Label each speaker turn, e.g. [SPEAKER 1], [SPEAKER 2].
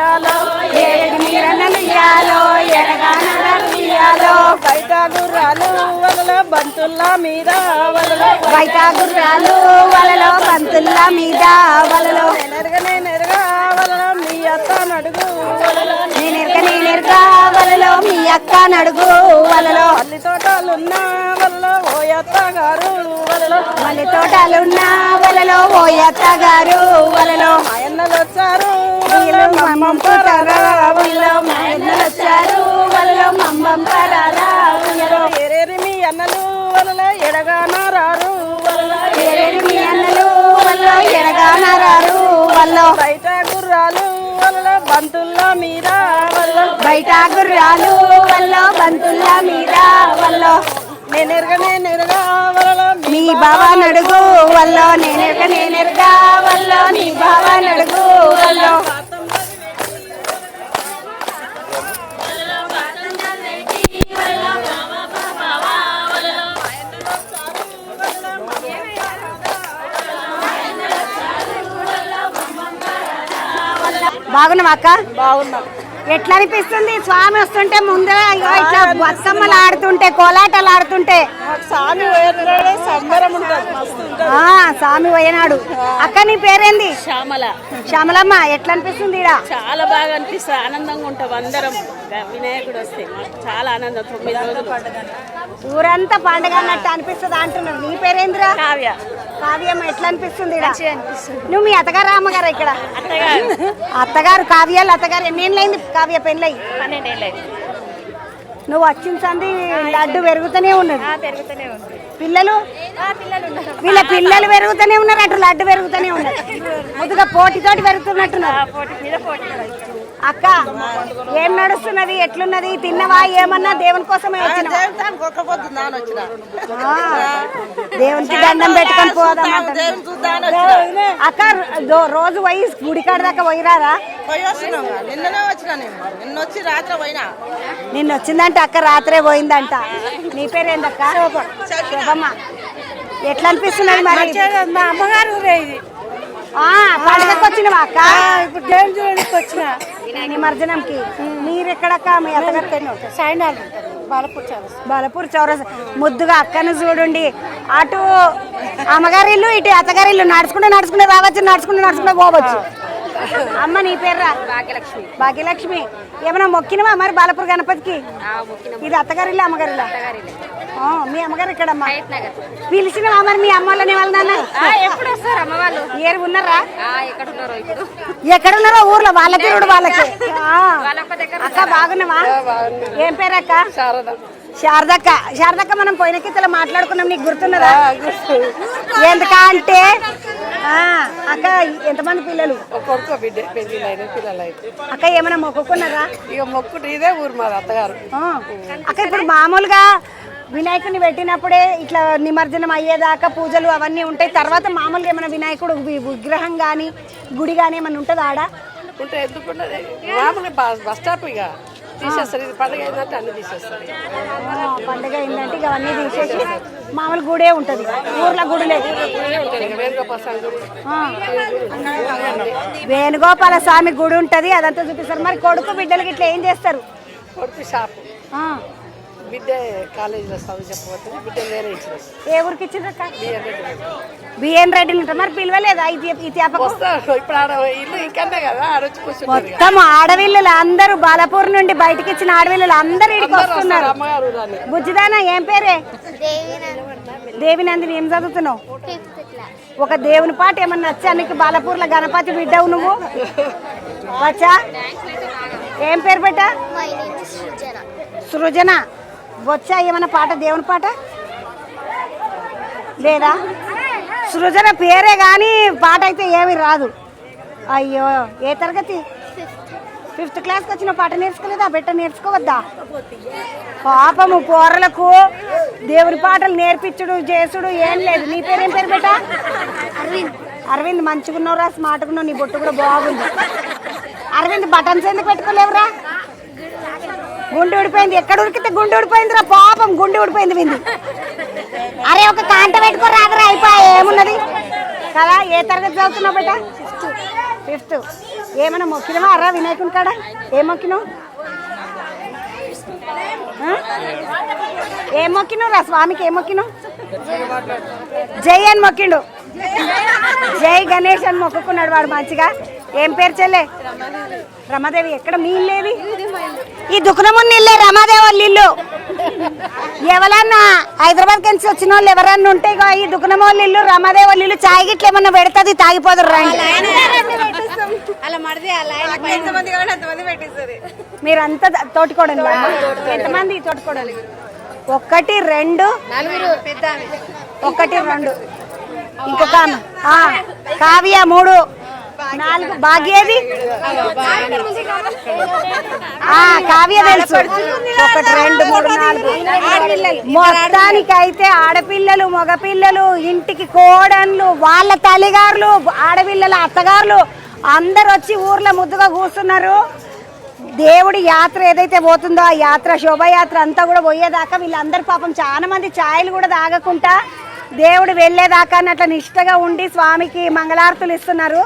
[SPEAKER 1] ఇయ్యాలో ఏడు మీరన్నలు ఇయ్యాలో ఎడగానో బయట గుర్రాలు వలలో బంతుల్లా మీద వలలో
[SPEAKER 2] బయట గుర్రాలు వలలో బంతుల్లా మీద వలలో
[SPEAKER 1] నేనెరగా వలలో మీ అత్త నడుగు వలలో
[SPEAKER 2] నేనెరగా వలలో మీ అక్క నడుగు వలలో
[SPEAKER 1] మల్లి తోటలున్న వలలో ఓ అత్తగారు వలలో
[SPEAKER 2] మల్లి తోటలున్న వలలో ఓ అత్తగారు వలలో
[SPEAKER 1] మాయన్నలు వచ్చారు
[SPEAKER 2] మమ్మంపరారా వలలో మాయన్నలు వచ్చారు వలలో మమ్మంపరారా వలలో
[SPEAKER 1] ఏరేరి మీ అన్నలు వలలో ఎడగానారారు వలలో
[SPEAKER 2] ఏరేరి మీ అన్నలు వలలో ఎడగానారారు వలలో
[SPEAKER 1] బయట గుర్రాలు వలలో బంతుల్లా మీద వలలో
[SPEAKER 2] బయట గుర్రాలు వలలో బంతుల్లా మీద వలలో
[SPEAKER 1] నేనెరగా వలలో
[SPEAKER 2] నీ బావ నడుగు వల్లో నేనెరగా వల్లో నీ బావ నడుగు వల్లో బాగున్నావా అక్క?
[SPEAKER 1] బాగున్నాం.
[SPEAKER 2] ఎట్లా అనిపిస్తుంది స్వామి వస్తుంటే ముందే ఇట్లా బతుకమ్మలు ఆడుతుంటే కోలాటలు ఆడుతుంటే?
[SPEAKER 1] స్వామి పోయినాడే సంబరం ఉంటుంది, మస్తు ఉంటుంది.
[SPEAKER 2] స్వామి పోయినాడు. అక్క నీ పేరేంది?
[SPEAKER 3] శ్యామల.
[SPEAKER 2] శ్యామలమ్మ, ఎట్లా అనిపిస్తుంది ఈడ?
[SPEAKER 3] చాలా బాగా అనిపిస్తుంది, ఆనందంగా ఉంటాం అందరం. వినాయకుడు వస్తే చాలా ఆనందం. 9 రోజులు
[SPEAKER 2] ఊరంతా పండుగ అన్నట్టు అనిపిస్తుంది అంటున్నాడు. నీ పేరేంద్రా?
[SPEAKER 3] కావ్య.
[SPEAKER 2] కావ్యమ్మ, ఎట్లా అనిపిస్తుంది ఈడ?
[SPEAKER 3] అనిపిస్తుంది.
[SPEAKER 2] నువ్వు మీ అత్తగారు అమ్మగారు ఇక్కడ?
[SPEAKER 3] అత్తగారు.
[SPEAKER 2] అత్తగారు కావ్యాలు అత్తగారు. ఎన్నేళ్ళైంది కావ్య పెళ్ళై?
[SPEAKER 3] 12 ఏళ్ళైంది.
[SPEAKER 2] నువ్వు వచ్చిన సంది లడ్డు పెరుగుతూనే ఉన్నది.
[SPEAKER 3] పెరుగుతూనే ఉంది.
[SPEAKER 2] పిల్లలు
[SPEAKER 3] పిల్లలు ఉన్నారు.
[SPEAKER 2] వీళ్ళ పిల్లలు పెరుగుతూనే ఉన్నారు, అటు లడ్డు పెరుగుతూనే ఉన్నారు. ముద్దుగా పోటీతోటి పెరుగుతున్నట్టున్నారు.
[SPEAKER 3] పోటీ మీద పోటీ.
[SPEAKER 2] అక్క, ఏం నడుస్తున్నది? ఎట్లున్నది? తిన్నవా ఏమన్నా? దేవుని కోసమే వచ్చిన దేవునికి దండం పెట్టుకొని పోదాం. అక్క, రోజు పోయి గుడికాడ దాకా పోయిరారా?
[SPEAKER 1] నిన్ననే వచ్చినా నేను. నిన్న వచ్చి రాత్రి పోయినా.
[SPEAKER 2] నిన్న వచ్చిందంటే అక్క రాత్రే పోయిందంట. నీ పేరేందక్క? శోభమ్మ. ఎట్లా అనిపిస్తున్నది మరి?
[SPEAKER 3] అమ్మగారు
[SPEAKER 2] పండుగకు వచ్చినవా అక్క?
[SPEAKER 3] ఇప్పుడు దేవుని చూడడానికి వచ్చిన
[SPEAKER 2] నిమజ్జనంకి. మీరెక్కడక్క? మీ అత్తగారు బాలపూర్ చౌరస్. ముద్దుగా అక్కను చూడండి. అటు అమ్మగారి ఇల్లు, ఇటు అత్తగారి ఇల్లు. నడుచుకుంటే రావచ్చు, నడుచుకుంటే పోవచ్చు. అమ్మ, నీ పేర్రా?
[SPEAKER 3] భాగ్యలక్ష్మి.
[SPEAKER 2] భాగ్యలక్ష్మి. ఏమైనా మొక్కినవా మరి బాలపూర్ గణపతికి? ఇది అత్తగారి ఇల్లు అమ్మగారి ఇల్లు? మీ అమ్మగారు ఎక్కడమ్మా? పిలిచినవా మరి మీ అమ్మ వాళ్ళని? వాళ్ళ
[SPEAKER 3] ఎప్పుడు వస్తారు అమ్మ వాళ్ళు?
[SPEAKER 2] ఏరు ఉన్నారా?
[SPEAKER 3] ఎక్కడున్నారో ఇప్పుడు.
[SPEAKER 2] ఎక్కడున్నారో ఊర్లో వాళ్ళ తిరుగుడు వాళ్ళకి. అక్క, బాగున్నావా? ఏం పేరు అక్క? శారదక్క. శారదక్క, మనం పోయిన కింద మాట్లాడుకున్నాం, నీకు గుర్తున్నదా? ఎందుకంటే అక్క, ఎంతమంది పిల్లలు?
[SPEAKER 1] కొడుకు బిడ్డ పెళ్ళిళ్ళైన పిల్లలు అయితే.
[SPEAKER 2] అక్క, ఏమైనా మొక్కుకున్నారా?
[SPEAKER 1] ఇక మొక్కుడు ఇదే ఊరు మాది అత్తగారు.
[SPEAKER 2] అక్క, ఇప్పుడు మామూలుగా వినాయకుడిని పెట్టినప్పుడే ఇట్లా నిమజ్జనం అయ్యేదాకా పూజలు అవన్నీ ఉంటాయి. తర్వాత మామూలుగా ఏమైనా వినాయకుడు విగ్రహం కానీ గుడి కానీ ఏమైనా ఉంటుందా ఆడ?
[SPEAKER 1] ఉంటే ఎందుకున్నది? మామూలుగా బస్ స్టాప్ ఇక తీసేస్తారు. ఇది పండుగ అయిందంటే అన్ని తీసేస్తారు.
[SPEAKER 2] పండుగ అయిందంటే ఇక అవన్నీ తీసేసి మామూలు గుడే ఉంటుంది. ఊర్లో గుడి లేదు. వేణుగోపాల స్వామి గుడి ఉంటుంది, అదంతా చూపిస్తారు. మరి కొడుకు బిడ్డలకి ఇట్లా ఏం చేస్తారు?
[SPEAKER 1] కొడుకు షాప్, బిడ్డ కాలేజీలో చదువు చెప్పబోతుంది. బిడ్డ వేరే ఇచ్చిన.
[SPEAKER 2] ఏ ఊరికి ఇచ్చిండ్రక్క? బిఎన్ రెడ్డి ఉంటారు. మరి పిలవలేదా ఈ
[SPEAKER 1] ఇప్పుడు ఇల్లు ఇంకన్నా కదా ఆడొచ్చి కూర్చుంటారు.
[SPEAKER 2] మొత్తం ఆడవిల్లులు అందరూ బాలపూర్ నుండి బయటకి ఇచ్చిన ఆడవిల్లులు అందరూ ఇక్కడికి వస్తున్నారు. బుజ్జిదానా, ఏం పేరే? దేవినందిని. ఏం చదువుతున్నావు? ఒక దేవుని పాట ఏమన్నా వచ్చా నీకు? బాలపూర్లో గణపతి బిడ్డవు నువ్వు వచ్చా? ఏం పేరు పెట్టా? సృజన. వచ్చా ఏమన్నా పాట, దేవుని పాట లేదా? సృజన పేరే కానీ పాట అయితే ఏమి రాదు. అయ్యో, ఏ తరగతి? 5th క్లాస్కి వచ్చిన పాట నేర్చుకోలేదా? బిడ్డ నేర్చుకోవద్దా? పాపము పోరలకు దేవుని పాటలు నేర్పించుడు చేసుడు ఏం లేదు. నీ పేరేం పేరు బిడ్డ? అరవింద్. అరవింద్, మంచిగున్నావురా, స్మార్ట్గా ఉన్నావు, నీ బొట్టు కూడా బాగుంది. అరవింద్, బటన్స్ ఎందుకు పెట్టుకోలేవురా? గుండె ఊడిపోయింది. ఎక్కడ ఉడికితే గుండె ఊడిపోయిందిరా పాపం, గుండె ఊడిపోయింది వింది. అరే, ఒక కాంట పెట్టుకో రాదురా, అయిపోయా ఏమున్నది కదా. ఏ తరగతి చదువుతున్నావు బిడ్డ? 5th. ఏమన్నా మొక్కినవా అరా వినాయకుని కాడ? ఏం మొక్కినావు? ఏం మొక్కినావు రా స్వామికి? ఏం మొక్కినావు? జై అని మొక్కిండు. జై గణేష్ అని మొక్కుకున్నాడు వాడు మంచిగా. ఏం పేరు చెల్లె? రమాదేవి. ఎక్కడ మీ ఇల్లేది? ఈ దుకునమున్న ఇల్లే రమాదేవి వాళ్ళ ఇల్లు. ఎవరన్నా హైదరాబాద్ నుంచి వచ్చిన వాళ్ళు ఎవరన్నా ఉంటే ఈ దుకునమ వాళ్ళ ఇల్లు రమాదేవి వాళ్ళ ఇల్లు. చాయ్ గిట్ల ఏమన్నా పెడుతుంది, తాగిపోతారు రండి. మీరంతా తోటికోడలు. ఎంతమంది తోటికోడలు? 1 2 1 2. ఇంకొక కావ్య 3 4. భాగ్యేది? కావ్య తెలుసు. 1 2 3 4. మొత్తానికైతే ఆడపిల్లలు మగపిల్లలు ఇంటికి కోడన్లు వాళ్ళ తల్లిగారులు ఆడపిల్లల అత్తగారులు అందరు వచ్చి ఊర్లో ముద్దుగా కూర్చున్నారు. దేవుడి యాత్ర ఏదైతే పోతుందో ఆ యాత్ర శోభాయాత్ర అంతా కూడా పోయేదాకా వీళ్ళందరూ పాపం చాలా మంది ఛాయలు కూడా తాగకుండా దేవుడు వెళ్ళేదాకా అట్లా నిష్టగా ఉండి స్వామికి మంగళారతులు ఇస్తున్నారు.